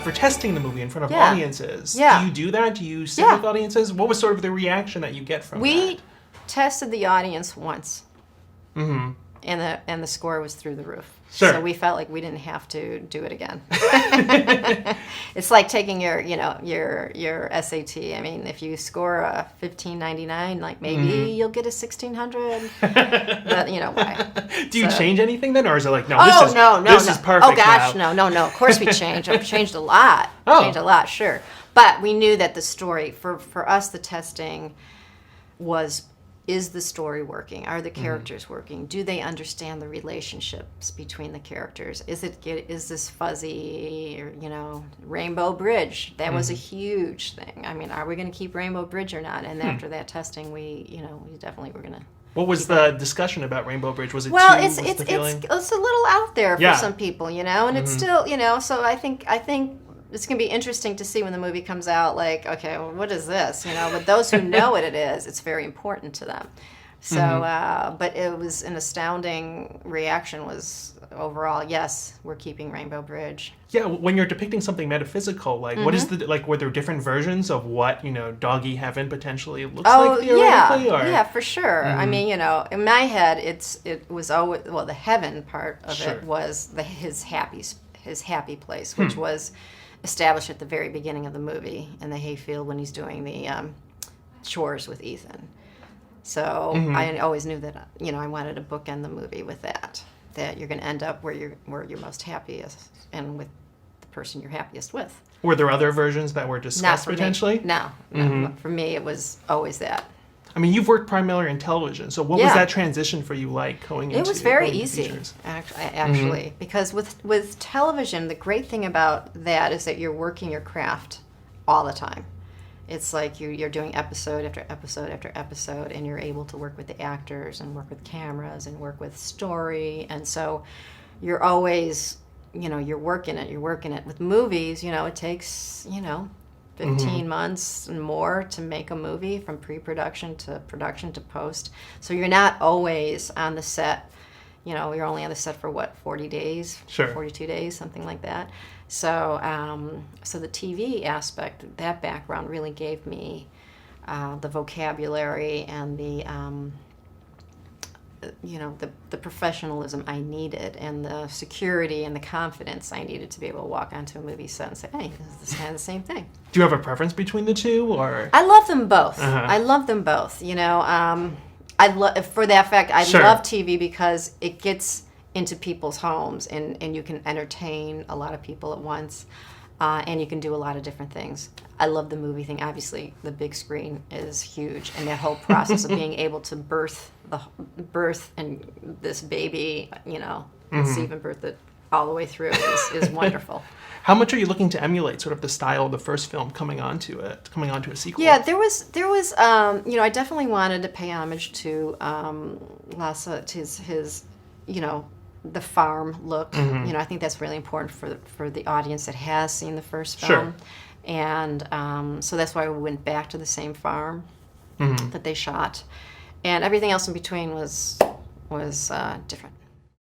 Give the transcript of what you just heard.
for testing the movie in front of Yeah. audiences. Yeah. Do you do that? Do you sit Yeah. with audiences? What was sort of the reaction that you get from that? We tested the audience once, Mm-hmm. and the score was through the roof. Sure. So we felt like we didn't have to do it again. It's like taking your SAT. I mean, if you score a 1599, like maybe you'll get a 1600. But why? Do you change anything then, or is it like, no, No. this is perfect? Oh gosh, now. no. Of course we changed. I've changed a lot. Oh. Changed a lot, sure. But we knew that the story for us, the testing was. Is the story working? Are the characters working? Do they understand the relationships between the characters? Is this fuzzy, or, Rainbow Bridge? That was a huge thing. I mean, are we going to keep Rainbow Bridge or not? And after that testing, we definitely were going to. What was the discussion about Rainbow Bridge? Was it Well, too, it's a little out there for some people, and it's still, so I think it's going to be interesting to see when the movie comes out, like, okay, well, what is this? But those who know what it is, it's very important to them. So, but it was an astounding reaction was overall, yes, we're keeping Rainbow Bridge. Yeah, when you're depicting something metaphysical, like, what is were there different versions of what, Doggy Heaven potentially looks like theoretically? Yeah, for sure. I mean, in my head, it was always, well, the heaven part of it was his happy place, which was established at the very beginning of the movie in the hayfield when he's doing the chores with Ethan. So I always knew that I wanted to bookend the movie with that you're going to end up where you're most happiest and with the person you're happiest with. Were there other versions that were discussed potentially? No. For me, it was always that. I mean, you've worked primarily in television, so what was that transition for you like going into? It was very easy, actually, because with television, the great thing about that is that you're working your craft all the time. It's like you're doing episode after episode after episode, and you're able to work with the actors and work with cameras and work with story, and so you're always, you're working it. With movies, it takes, 15 months and more to make a movie, from pre-production to production to post. So you're not always on the set. You're only on the set for 40 days, 42 days, something like that. So so the TV aspect, that background really gave me the vocabulary and the professionalism I needed, and the security and the confidence I needed to be able to walk onto a movie set and say, hey, this is kind of the same thing. Do you have a preference between the two, or? I love them both. I love them both. For that fact, I love TV because it gets into people's homes, and you can entertain a lot of people at once, and you can do a lot of different things. I love the movie thing. Obviously, the big screen is huge, and that whole process of being able to birth and this baby, conceive and birth it all the way through is wonderful. How much are you looking to emulate sort of the style of the first film coming onto a sequel? Yeah, there was I definitely wanted to pay homage to Lasse, to his the farm look. I think that's really important for the audience that has seen the first film. And so that's why we went back to the same farm that they shot, and everything else in between was different.